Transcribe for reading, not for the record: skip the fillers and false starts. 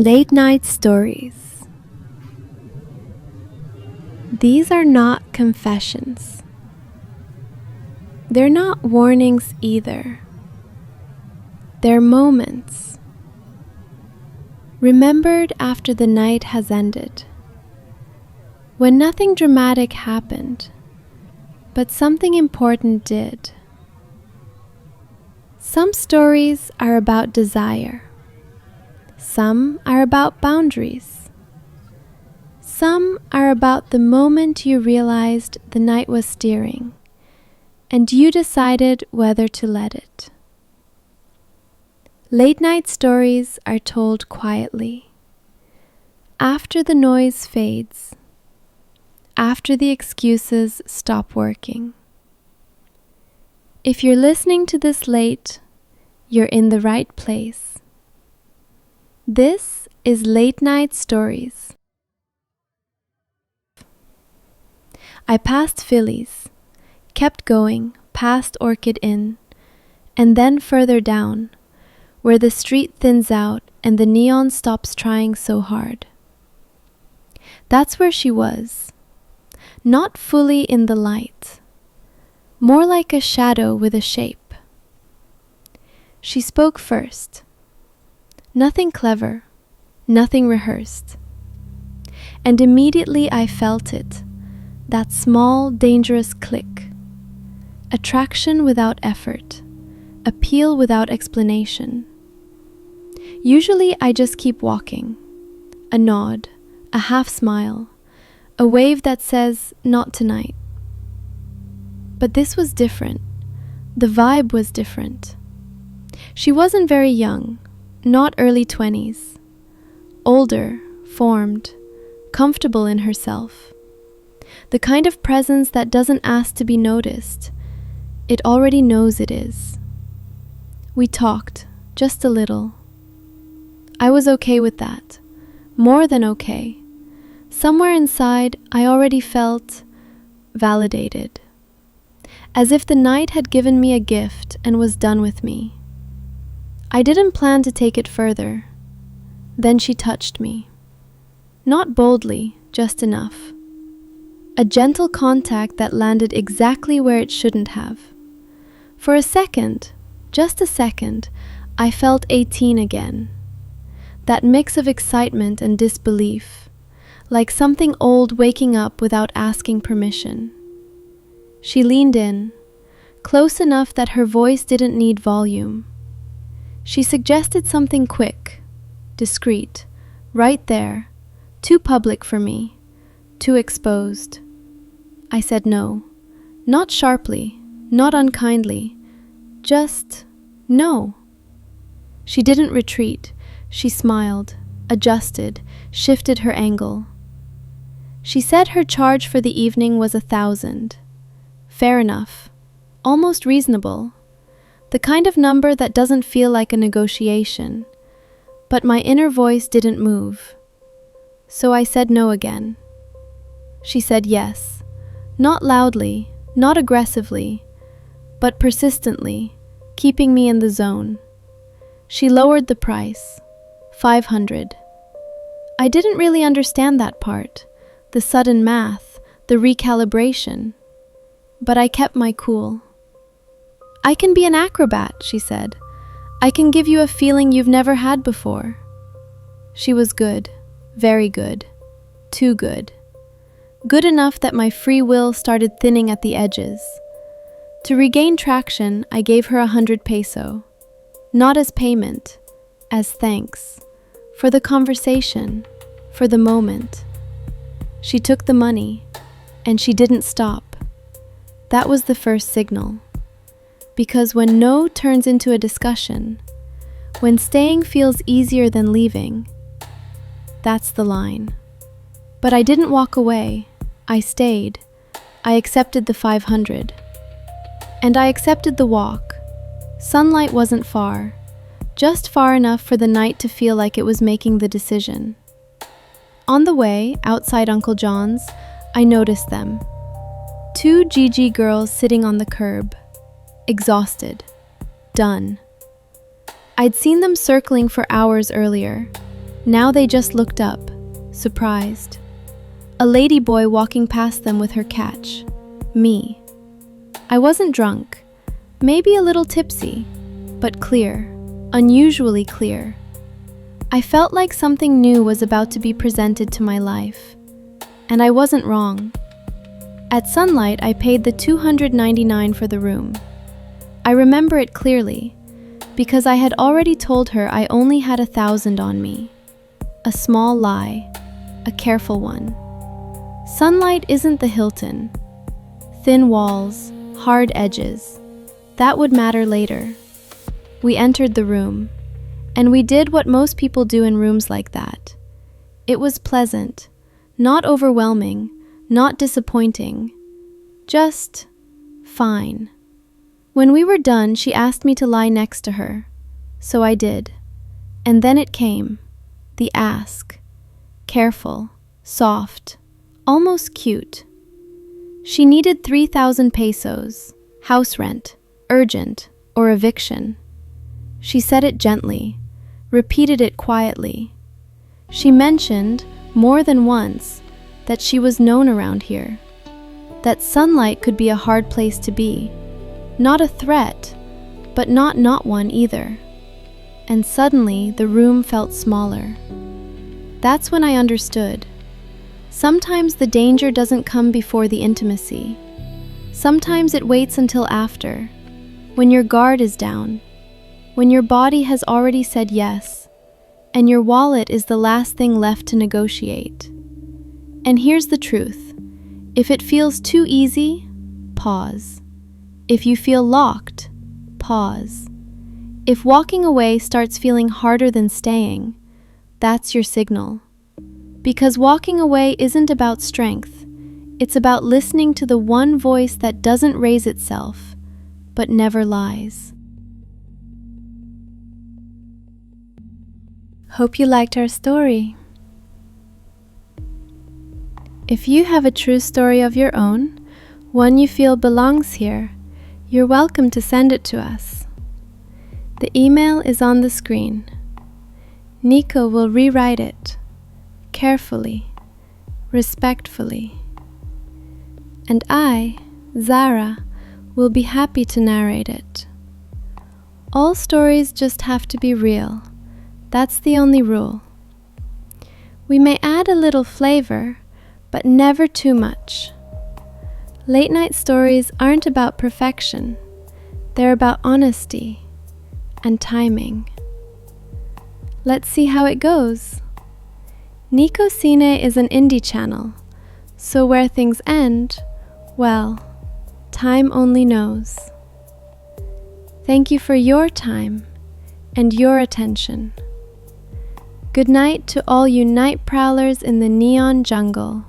Late night stories. These are not confessions. They're not warnings either. They're moments, remembered after the night has ended, when nothing dramatic happened, but something important did. Some stories are about desire. Some are about boundaries. Some are about the moment you realized the night was steering, and you decided whether to let it. Late night stories are told quietly, after the noise fades, after the excuses stop working. If you're listening to this late, you're in the right place. This is Late Night Stories. I passed Phillies, kept going past Orchid Inn, and then further down, where the street thins out and the neon stops trying so hard. That's where she was, not fully in the light, more like a shadow with a shape. She spoke first. Nothing clever, nothing rehearsed. And immediately I felt it, that small, dangerous click. Attraction without effort, appeal without explanation. Usually I just keep walking. A nod, a half smile, a wave that says, "Not tonight." But this was different. The vibe was different. She wasn't very young. Not early 20s. Older, formed, comfortable in herself. The kind of presence that doesn't ask to be noticed. It already knows it is. We talked, just a little. I was okay with that. More than okay. Somewhere inside, I already felt validated. As if the night had given me a gift and was done with me. I didn't plan to take it further. Then she touched me. Not boldly, just enough. A gentle contact that landed exactly where it shouldn't have. For a second, just a second, I felt 18 again. That mix of excitement and disbelief, like something old waking up without asking permission. She leaned in, close enough that her voice didn't need volume. She suggested something quick, discreet, right there, too public for me, too exposed. I said no, not sharply, not unkindly, just no. She didn't retreat. She smiled, adjusted, shifted her angle. She said her charge for the evening was 1,000. Fair enough, almost reasonable. The kind of number that doesn't feel like a negotiation. But my inner voice didn't move. So I said no again. She said yes. Not loudly, not aggressively, but persistently, keeping me in the zone. She lowered the price. 500. I didn't really understand that part, the sudden math, the recalibration. But I kept my cool. "I can be an acrobat," she said. "I can give you a feeling you've never had before." She was good, very good, too good. Good enough that my free will started thinning at the edges. To regain traction, I gave her 100 peso. Not as payment, as thanks. For the conversation, for the moment. She took the money, and she didn't stop. That was the first signal. Because when no turns into a discussion, when staying feels easier than leaving, that's the line. But I didn't walk away. I stayed. I accepted the 500. And I accepted the walk. Sunlight wasn't far, just far enough for the night to feel like it was making the decision. On the way, outside Uncle John's, I noticed them. 2 GG girls sitting on the curb. Exhausted. Done. I'd seen them circling for hours earlier. Now they just looked up, surprised. A ladyboy walking past them with her catch. Me. I wasn't drunk, maybe a little tipsy, but clear, unusually clear. I felt like something new was about to be presented to my life. And I wasn't wrong. At sunlight, I paid the $299 for the room. I remember it clearly, because I had already told her I only had $1,000 on me. A small lie, a careful one. Sunlight isn't the Hilton. Thin walls, hard edges. That would matter later. We entered the room, and we did what most people do in rooms like that. It was pleasant, not overwhelming, not disappointing, just fine. When we were done, she asked me to lie next to her, so I did. And then it came, the ask. Careful, soft, almost cute. She needed 3,000 pesos, house rent, urgent, or eviction. She said it gently, repeated it quietly. She mentioned, more than once, that she was known around here, that sunlight could be a hard place to be, not a threat, but not one either. And suddenly the room felt smaller. That's when I understood. Sometimes the danger doesn't come before the intimacy. Sometimes it waits until after, when your guard is down, when your body has already said yes, and your wallet is the last thing left to negotiate. And here's the truth. If it feels too easy, pause. If you feel locked, pause. If walking away starts feeling harder than staying, that's your signal. Because walking away isn't about strength. It's about listening to the one voice that doesn't raise itself, but never lies. Hope you liked our story. If you have a true story of your own, one you feel belongs here, you're welcome to send it to us. The email is on the screen. Nico will rewrite it, carefully, respectfully. And I, Zara, will be happy to narrate it. All stories just have to be real. That's the only rule. We may add a little flavor, but never too much. Late night stories aren't about perfection. They're about honesty and timing. Let's see how it goes. Nico-Cine is an indie channel, so where things end, well, time only knows. Thank you for your time and your attention. Good night to all you night prowlers in the neon jungle.